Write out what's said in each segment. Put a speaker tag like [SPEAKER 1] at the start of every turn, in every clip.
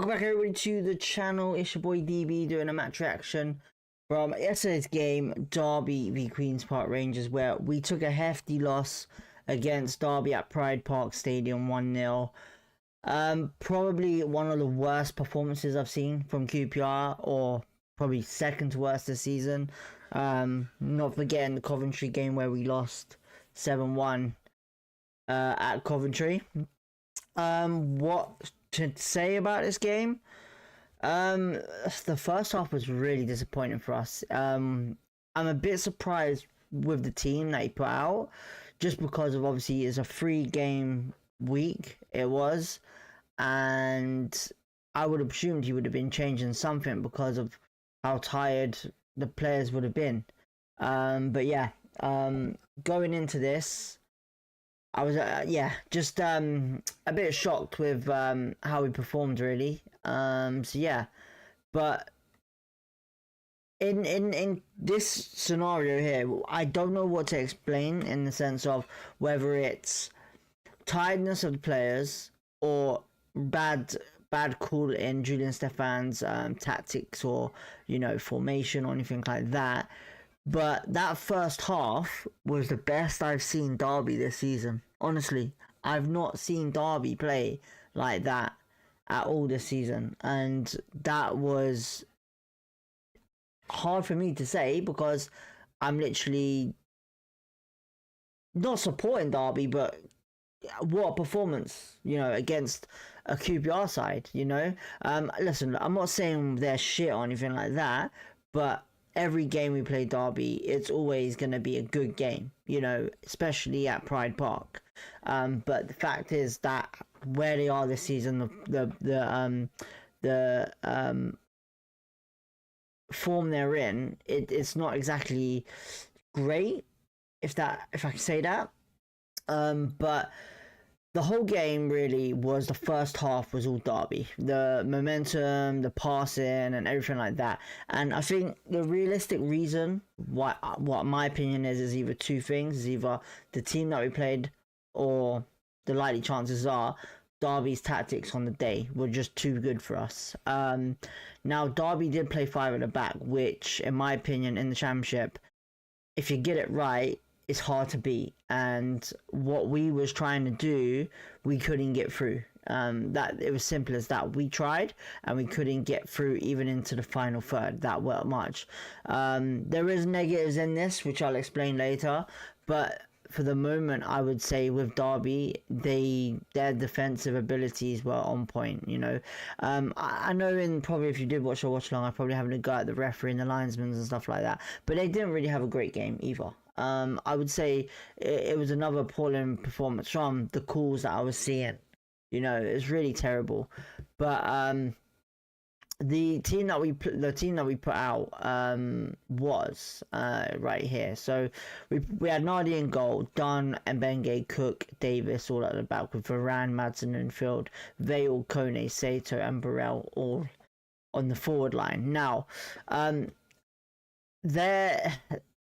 [SPEAKER 1] Welcome back everybody to the channel. It's your boy DB doing a match reaction from yesterday's game, Derby v Queen's Park Rangers, where we took a hefty loss against Derby at Pride Park Stadium 1-0. Probably one of the worst performances I've seen from QPR, or probably second to worst this season. Not forgetting the Coventry game where we lost 7-1 at Coventry. What to say about this game? The first half was really disappointing for us. I'm a bit surprised with the team that he put out, just because of obviously it's a 3-game week it was, and I would have assumed he would have been changing something because of how tired the players would have been. But yeah, going into this, I was just a bit shocked with how we performed, really. So yeah, but in this scenario here, I don't know what to explain, in the sense of whether it's tiredness of the players or bad call in Julian Stefan's tactics, or formation, or anything like that. But that first half was the best I've seen Derby this season. Honestly, I've not seen Derby play like that at all this season. And that was hard for me to say, because I'm literally not supporting Derby, but what a performance, against a QPR side, Listen, I'm not saying they're shit or anything like that, but every game we play Derby, it's always going to be a good game, especially at Pride Park. But the fact is that where they are this season, the form they're in, it's not exactly great, if I can say that. But the whole game really was, the first half was all Derby. The momentum, the passing, and everything like that. And I think the realistic reason what my opinion is either two things. Is either the team that we played, or the likely chances are Derby's tactics on the day were just too good for us. Now, Derby did play 5 at the back, which, in my opinion, in the Championship, if you get it right, it's hard to beat. And what we was trying to do, we couldn't get through. That it was simple as that. We tried and we couldn't get through even into the final third that much. There is negatives in this, which I'll explain later, but for the moment, I would say with Derby, their defensive abilities were on point. I know probably if you did watch or watch along, I probably having a go at the referee and the linesmen and stuff like that, but they didn't really have a great game either. I would say it was another appalling performance from the calls that I was seeing. It was really terrible. But the team that we put out was right here. So we had Nardi in goal, Dunn, Mbenge, Cook, Davis all at the back, with Varane, Madsen in field, Vale, Kone, Sato, and Burrell all on the forward line. Now,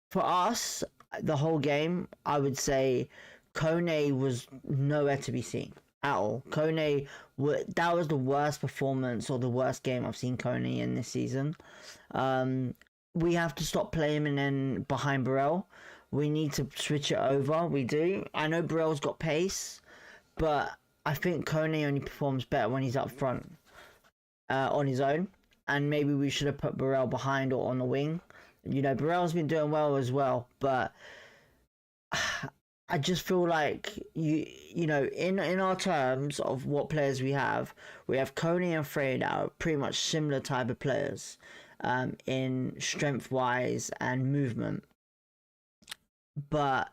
[SPEAKER 1] for us, the whole game, I would say Kone was nowhere to be seen at all. Kone, that was the worst performance, or the worst game I've seen Kone in this season. We have to stop playing him in behind Burrell. We need to switch it over. We do. I know Burrell's got pace, but I think Kone only performs better when he's up front on his own. And maybe we should have put Burrell behind or on the wing. Burrell's been doing well as well, but I just feel like in our terms of what players we have Kone and Frey that are pretty much similar type of players, in strength wise and movement, but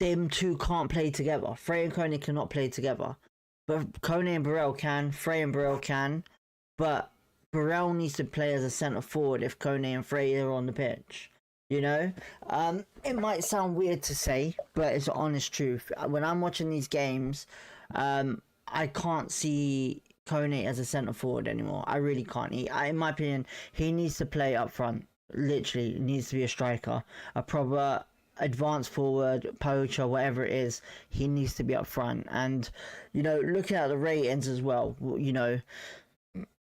[SPEAKER 1] them two can't play together. Frey and Kone cannot play together, but Kone and Burrell can. Frey and Burrell can, but Burrell needs to play as a centre forward if Kone and Frey are on the pitch. It might sound weird to say, but it's the honest truth. When I'm watching these games, I can't see Kone as a centre forward anymore. I really can't. In my opinion, he needs to play up front. Literally, needs to be a striker, a proper advanced forward, poacher, whatever it is, he needs to be up front. And, you know, looking at the ratings as well, you know,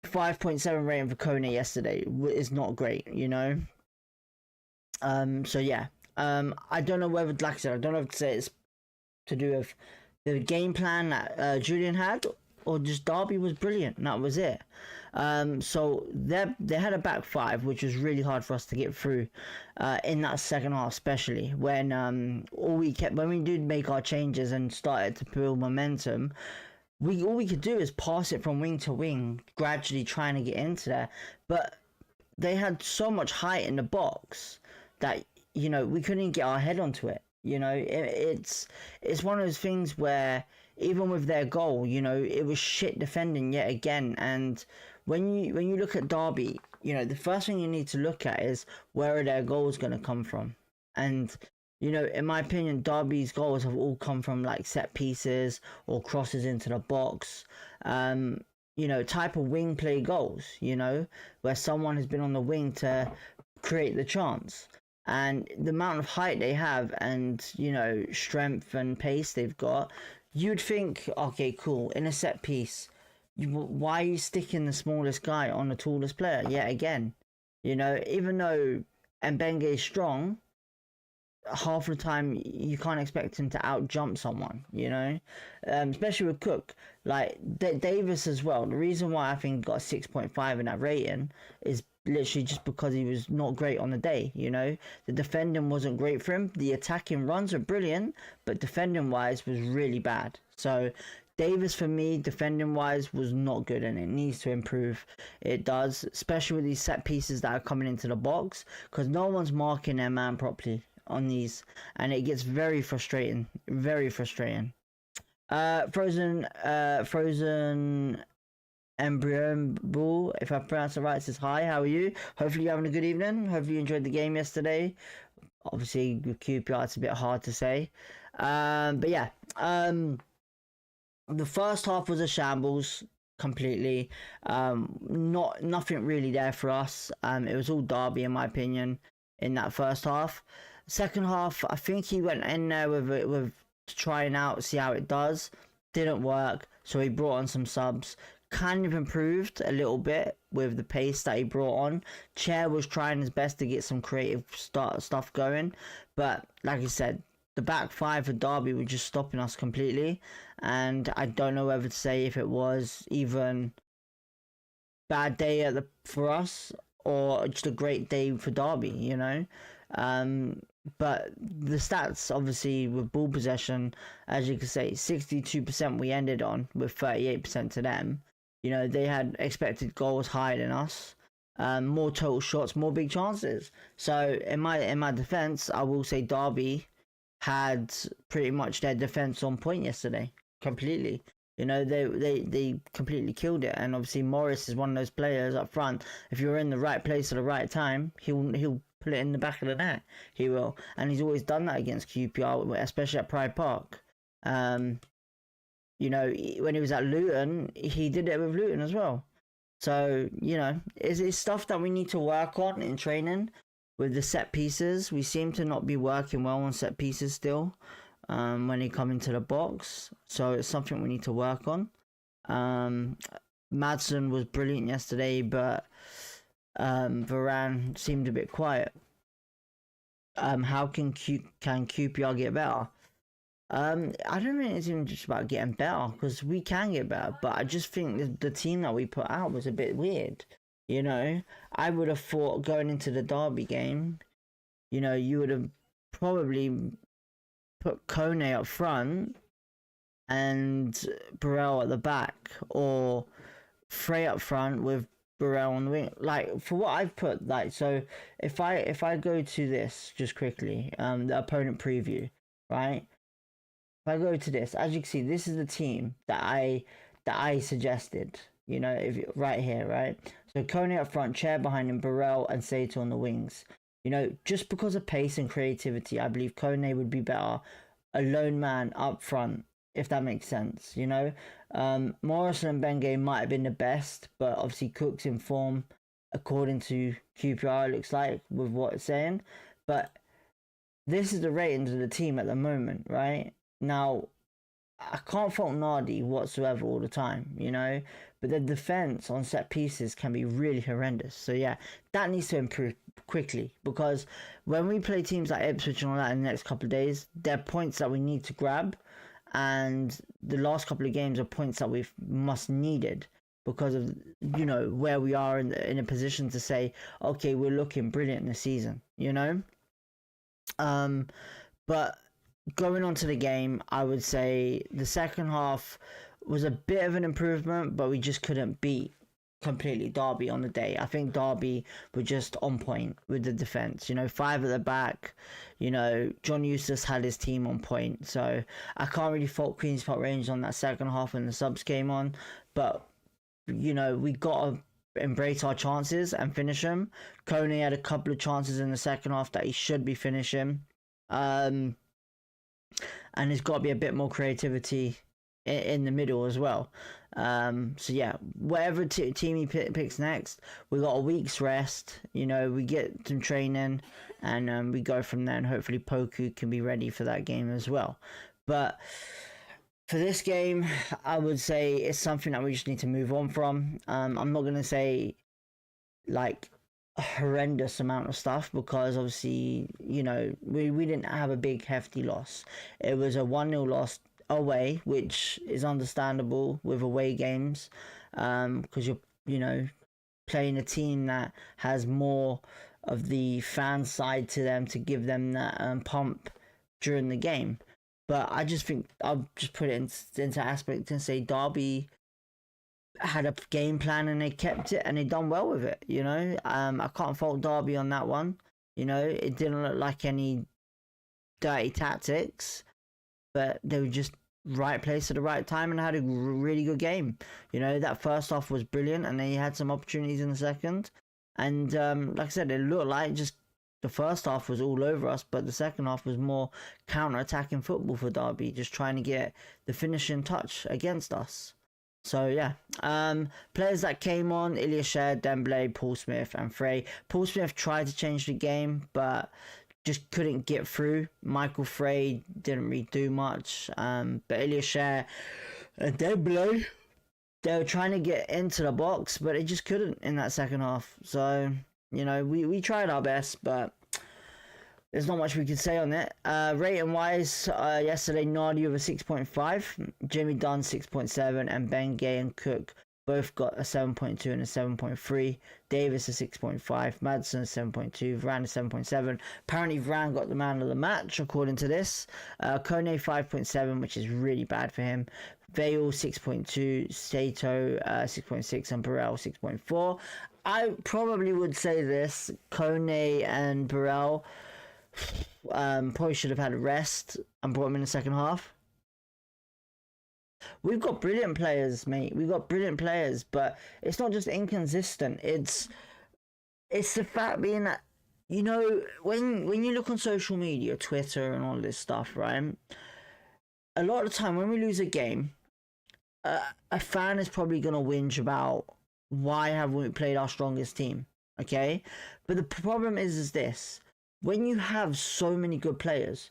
[SPEAKER 1] 5.7 rating for Kone yesterday is not great, you know. So yeah, I don't know whether, like I said, I don't know if to say it's to do with the game plan that Julian had, or just Derby was brilliant and that was it. So they had a back five, which was really hard for us to get through in that second half, especially when when we did make our changes and started to build momentum. All we could do is pass it from wing to wing, gradually trying to get into there. But they had so much height in the box that, you know, we couldn't get our head onto it. You know, it's one of those things where even with their goal, you know, it was shit defending yet again. And when you look at Derby, you know, the first thing you need to look at is where are their goals going to come from. And, you know, in my opinion, Derby's goals have all come from like set pieces or crosses into the box. You know, type of wing play goals, you know, where someone has been on the wing to create the chance. And the amount of height they have and, you know, strength and pace they've got, you'd think, okay, cool, in a set piece, why are you sticking the smallest guy on the tallest player yet again? You know, even though Mbenge is strong, half of the time you can't expect him to out jump someone, you know, especially with Cook. Like Davis as well, the reason why I think he got a 6.5 in that rating is literally just because he was not great on the day. You know, the defending wasn't great for him, the attacking runs are brilliant, but defending wise was really bad. So Davis for me, defending wise, was not good, and it needs to improve. It does, especially with these set pieces that are coming into the box, because no one's marking their man properly on these, and it gets very frustrating. Frozen Embryo Bull, if I pronounce it right, says hi, how are you? Hopefully you're having a good evening. Hopefully you enjoyed the game yesterday. Obviously with QPR it's a bit hard to say. But yeah, the first half was a shambles completely. Nothing really there for us. It was all Derby in my opinion in that first half. Second half, I think he went in there with trying out, see how it does. Didn't work, so he brought on some subs. Kind of improved a little bit with the pace that he brought on. Chair was trying his best to get some creative stuff going, but like I said, the back five for Derby were just stopping us completely, and I don't know whether to say if it was even bad day for us or just a great day for Derby, you know. But the stats, obviously, with ball possession, as you can say, 62% we ended on, with 38% to them. You know, they had expected goals higher than us, more total shots, more big chances. So in my defense, I will say Derby had pretty much their defense on point yesterday, completely. You know, they completely killed it. And obviously Morris is one of those players up front. If you're in the right place at the right time, he'll put it in the back of the net. He will, and he's always done that against QPR, especially at Pride Park. You know, when he was at Luton, he did it with Luton as well. So, you know, it's stuff that we need to work on in training with the set pieces. We seem to not be working well on set pieces still when they come into the box. So it's something we need to work on. Madsen was brilliant yesterday, but Varane seemed a bit quiet. How can QPR get better? I don't think it's even just about getting better, because we can get better, but I just think the team that we put out was a bit weird. You know, I would have thought going into the Derby game, you know, you would have probably put Kone up front and Burrell at the back, or Frey up front with Burrell on the wing. Like, for what I've put, like, so if I go to this just quickly, the opponent preview, right? If I go to this, as you can see, this is the team that I suggested. You know, if right here, right? So Kone up front, Chair behind him, Burrell and Sato on the wings. You know, just because of pace and creativity, I believe Kone would be better a lone man up front, if that makes sense. You know, Morrison and Benge might have been the best, but obviously Cook's in form according to QPR, it looks like, with what it's saying. But this is the ratings of the team at the moment, right? Now, I can't fault Nardi whatsoever all the time, you know, but the defense on set pieces can be really horrendous. So yeah, that needs to improve quickly, because when we play teams like Ipswich and all that in the next couple of days, they're points that we need to grab, and the last couple of games are points that we've must needed because of, you know, where we are in a position to say, okay, we're looking brilliant this season, you know. But going on to the game, I would say the second half was a bit of an improvement, but we just couldn't beat completely Derby on the day. I think Derby were just on point with the defence. You know, 5 at the back. You know, John Eustace had his team on point. So I can't really fault Queen's Park Rangers on that second half when the subs came on. But, you know, we got to embrace our chances and finish them. Kone had a couple of chances in the second half that he should be finishing. And there's got to be a bit more creativity in the middle as well. So yeah, whatever team he picks next, we got a week's rest. You know, we get some training, and we go from there. And hopefully, Poku can be ready for that game as well. But for this game, I would say it's something that we just need to move on from. I'm not gonna say like a horrendous amount of stuff, because obviously, you know, we didn't have a big hefty loss. It was a 1-0 loss away, which is understandable with away games, because you're, you know, playing a team that has more of the fan side to them to give them that pump during the game. But I just think I'll just put it into aspect and say Derby had a game plan and they kept it and they done well with it, you know. I can't fault Derby on that one. You know, it didn't look like any dirty tactics, but they were just right place at the right time and had a really good game. You know, that first half was brilliant, and they had some opportunities in the second. And like I said, it looked like just the first half was all over us, but the second half was more counter-attacking football for Derby, just trying to get the finishing touch against us. So yeah, players that came on: Ilyashev, Dembele, Paul Smith and Frey. Paul Smith tried to change the game, but just couldn't get through. Michael Frey didn't really do much. But Ilyashev and Dembele, they were trying to get into the box, but it just couldn't in that second half. So, you know, we tried our best, but there's not much we could say on it. Rating wise, yesterday, Nardi with a 6.5, Jimmy Dunn 6.7, and Ben Gay and Cook both got a 7.2 and a 7.3. Davis a 6.5, Madsen a 7.2, Varane a 7.7. Apparently Varane got the man of the match according to this. Kone 5.7, which is really bad for him. Vale 6.2, Sato 6.6, and Burrell 6.4. I probably would say this: Kone and Burrell probably should have had a rest and brought him in the second half. We've got brilliant players, mate. We've got brilliant players, but it's not just inconsistent. It's the fact being that, you know, when you look on social media, Twitter and all this stuff, right? A lot of the time when we lose a game, a fan is probably going to whinge about why haven't we played our strongest team, okay? But the problem is this: when you have so many good players,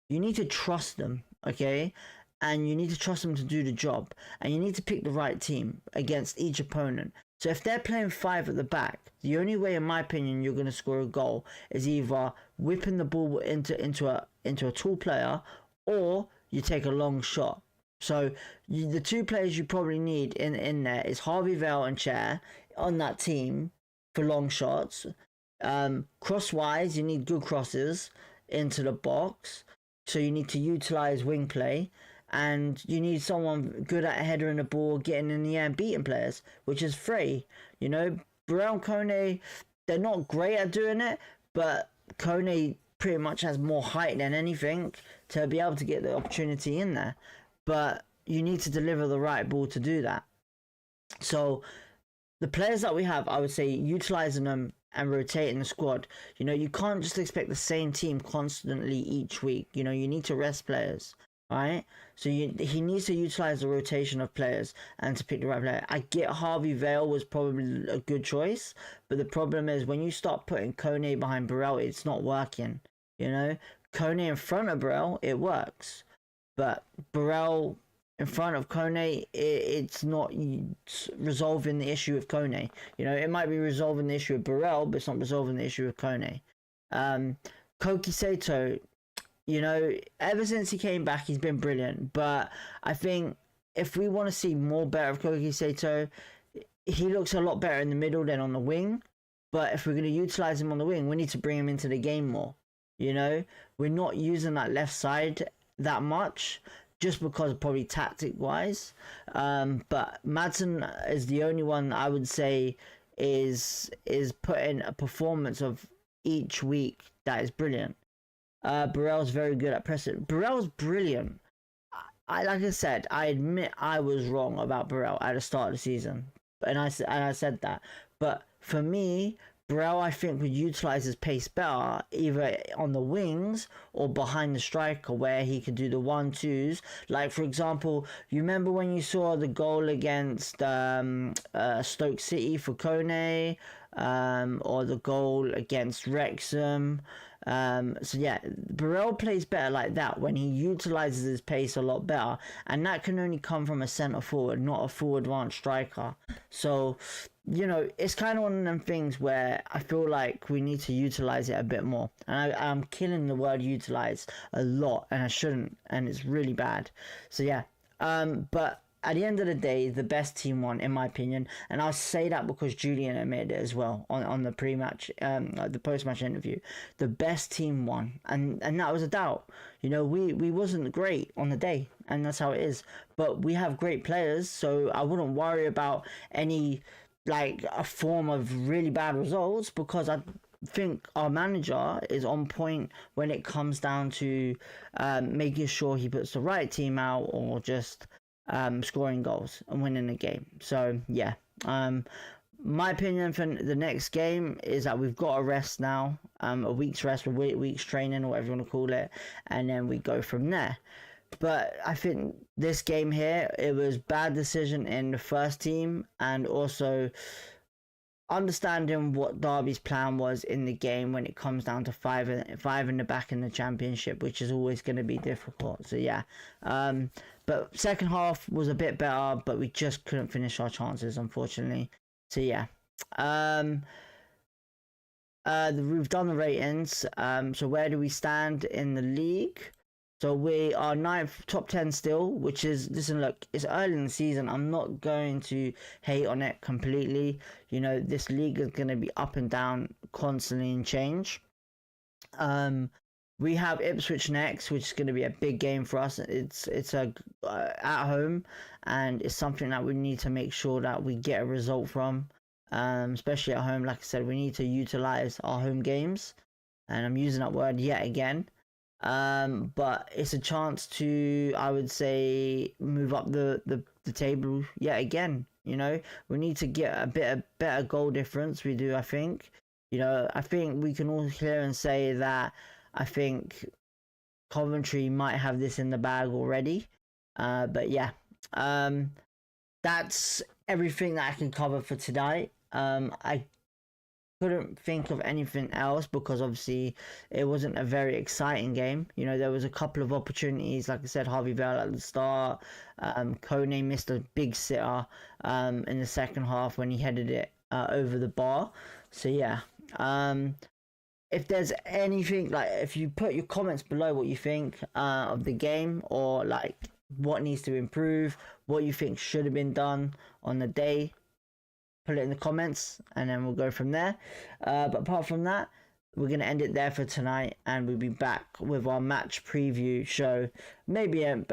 [SPEAKER 1] you need to trust them, okay? And you need to trust them to do the job. And you need to pick the right team against each opponent. So if they're playing 5 at the back, the only way, in my opinion, you're going to score a goal is either whipping the ball into a tall player, or you take a long shot. So the two players you probably need in there is Harvey Vale and Chair on that team for long shots. Crosswise, you need good crosses into the box, so you need to utilize wing play, and you need someone good at headering the ball, getting in the air and beating players, which is Frey. You know, Burrell and Kone, they're not great at doing it, but Kone pretty much has more height than anything to be able to get the opportunity in there. But you need to deliver the right ball to do that. So the players that we have, I would say, utilizing them and rotating the squad. You know, you can't just expect the same team constantly each week. You know, you need to rest players, right? So he needs to utilize the rotation of players and to pick the right player. I get Harvey Vale was probably a good choice, but the problem is when you start putting Kone behind Burrell, it's not working. You know, Kone in front of Burrell, it works. But Burrell in front of Kone, it's not resolving the issue with Kone. You know, it might be resolving the issue with Burrell, but it's not resolving the issue with Kone. Koki Sato, you know, ever since he came back, he's been brilliant. But I think if we want to see more better of Koki Sato, he looks a lot better in the middle than on the wing. But if we're going to utilize him on the wing, we need to bring him into the game more. You know, we're not using that left side that much, just because probably tactic wise. But Madsen is the only one I would say is putting a performance of each week that is brilliant. Burrell's very good at pressing. Burrell's brilliant. Like I said, I admit I was wrong about Burrell at the start of the season, and I said that. But for me, Burrell, I think, would utilize his pace better, either on the wings or behind the striker, where he could do the 1-2s. Like, for example, you remember when you saw the goal against Stoke City for Kone, or the goal against Wrexham. So yeah, Burrell plays better like that when he utilizes his pace a lot better, and that can only come from a centre forward, not a full advanced striker. So, you know, it's kind of one of them things where I feel like we need to utilize it a bit more. And I'm killing the word utilize a lot, and I shouldn't, and it's really bad. So yeah, but at the end of the day, the best team won, in my opinion, and I'll say that because Julian admitted it as well on the pre-match, the post-match interview. The best team won, and that was a doubt. You know, we wasn't great on the day, and that's how it is. But we have great players, so I wouldn't worry about any like a form of really bad results, because I think our manager is on point when it comes down to making sure he puts the right team out, or just scoring goals and winning the game. So yeah, my opinion for the next game is that we've got a rest now, a week's rest, a week's training, or whatever you want to call it, and then we go from there. But I think this game here, it was bad decision in the first team, and also understanding what Derby's plan was in the game when it comes down to five in the back in the Championship, which is always going to be difficult. So yeah, but second half was a bit better, but we just couldn't finish our chances, unfortunately. So yeah, we've done the ratings. So where do we stand in the league? So we are 9th, top 10 still, which is, listen, look, it's early in the season. I'm not going to hate on it completely. You know, this league is going to be up and down, constantly in change. We have Ipswich next, which is going to be a big game for us. It's at home, and it's something that we need to make sure that we get a result from, especially at home. Like I said, we need to utilize our home games, and I'm using that word yet again. But it's a chance to, I would say, move up the table yet again. You know, we need to get a bit of better goal difference. We do, I think. You know, I think we can all hear and say that I think Coventry might have this in the bag already. But yeah, that's everything that I can cover for today. I couldn't think of anything else, because obviously it wasn't a very exciting game. You know, there was a couple of opportunities, like I said, Harvey Vale at the start. Kone missed a big sitter in the second half when he headed it over the bar. So yeah, if there's anything, like, if you put your comments below what you think of the game, or like what needs to improve, what you think should have been done on the day, put it in the comments, and then we'll go from there. But apart from that, we're going to end it there for tonight, and we'll be back with our match preview show. Maybe a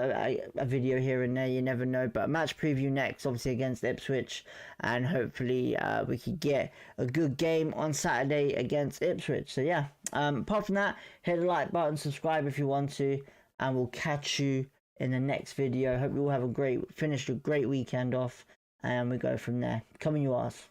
[SPEAKER 1] video here and there, you never know. But a match preview next, obviously against Ipswich, and hopefully we could get a good game on Saturday against Ipswich. So yeah, apart from that, hit the like button, subscribe if you want to, and we'll catch you in the next video. Hope you all have a great weekend off, and we go from there. Coming you ours.